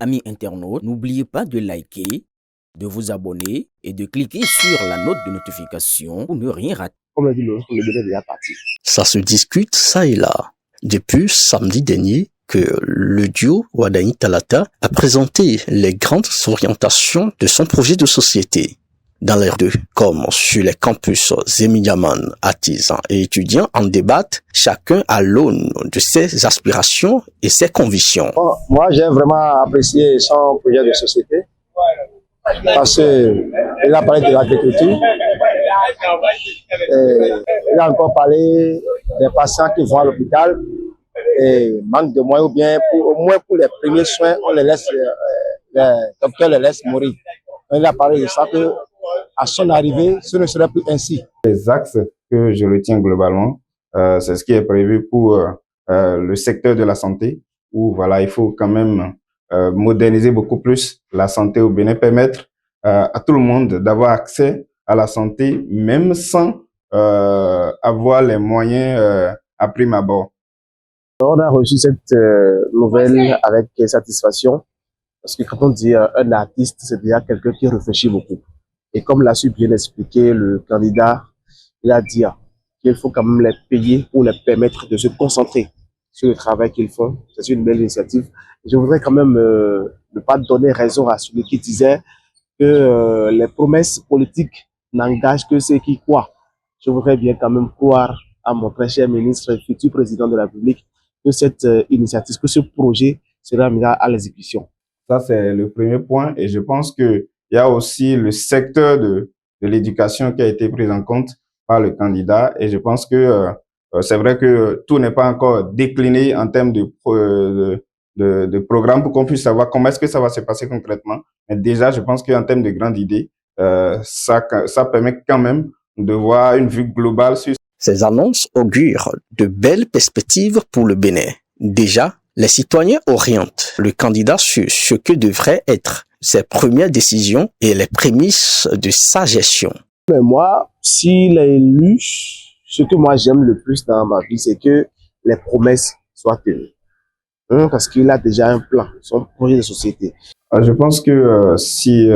Amis internautes, n'oubliez pas de liker, de vous abonner et de cliquer sur la note de notification pour ne rien rater. Comme l'a dit le Bénin est déjà parti. Ça se discute ça et là. Depuis samedi dernier que le duo Wadaï Talata a présenté les grandes orientations de son projet de société. Dans l'air d'eux, comme sur les campus Zemiyaman, artisans et étudiants en débattent, chacun à l'aune de ses aspirations et ses convictions. Moi, j'ai vraiment apprécié son projet de société parce qu'il a parlé de l'agriculture. Il a encore parlé des patients qui vont à l'hôpital et manquent de moyens ou bien au moins pour les premiers soins, on les laisse, les docteurs les laissent mourir. Il a parlé de ça que à son arrivée, ce ne serait plus ainsi. Les axes que je retiens globalement, c'est ce qui est prévu pour le secteur de la santé, où voilà, il faut quand même moderniser beaucoup plus la santé au Bénin, permettre à tout le monde d'avoir accès à la santé, même sans avoir les moyens à prime abord. On a reçu cette nouvelle avec satisfaction, parce que quand on dit un artiste, c'est déjà quelqu'un qui réfléchit beaucoup. Et comme l'a su bien expliquer le candidat, il a dit qu'il faut quand même les payer pour les permettre de se concentrer sur le travail qu'ils font. C'est une belle initiative. Je voudrais quand même ne pas donner raison à celui qui disait que les promesses politiques n'engagent que ceux qui croient. Je voudrais bien quand même croire à mon très cher ministre et futur président de la République que cette initiative, que ce projet sera mis à l'exécution. Ça, c'est le premier point. Et je pense que il y a aussi le secteur de l'éducation qui a été pris en compte par le candidat. Et je pense que c'est vrai que tout n'est pas encore décliné en termes de programme pour qu'on puisse savoir comment est-ce que ça va se passer concrètement. Mais déjà, je pense qu'en termes de grandes idées, ça permet quand même de voir une vue globale sur. Ces annonces augurent de belles perspectives pour le Bénin. Déjà, les citoyens orientent le candidat sur ce que devrait être ses premières décisions et les prémices de sa gestion. Mais moi, s'il est élu, ce que moi j'aime le plus dans ma vie, c'est que les promesses soient tenues. Parce qu'il a déjà un plan, son projet de société. Je pense que si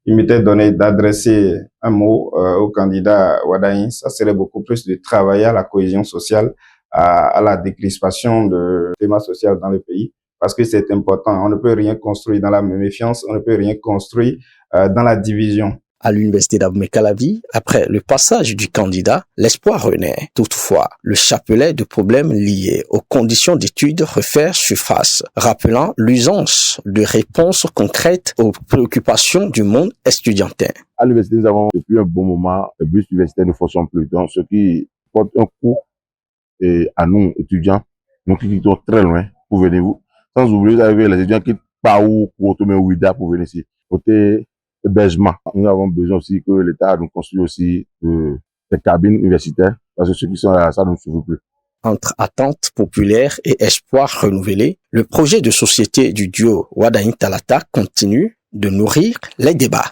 il m'était donné d'adresser un mot au candidat Wadaï, ça serait beaucoup plus de travailler à la cohésion sociale, à la décrispation de thèmes sociaux dans le pays. Parce que c'est important. On ne peut rien construire dans la méfiance, on ne peut rien construire dans la division. À l'université d'Abomey-Calavi, après le passage du candidat, l'espoir renaît. Toutefois, le chapelet de problèmes liés aux conditions d'études refait surface, rappelant l'usance de réponses concrètes aux préoccupations du monde estudiantin. À l'université, nous avons depuis un bon moment, les bus universitaires ne fonctionnent plus. Donc, ce qui porte un coup à nous, étudiants, nous qui sommes très loin pour venir vous. Sans oublier, vous avez les étudiants qui partent pour Otomé ou Ouida pour venir ici. Côté hébergement, nous avons besoin aussi que l'État nous construise aussi des cabines universitaires, parce que ceux qui sont là, ça ne suffit plus. Entre attentes populaires et espoirs renouvelés, le projet de société du duo Wadaï Talata continue de nourrir les débats.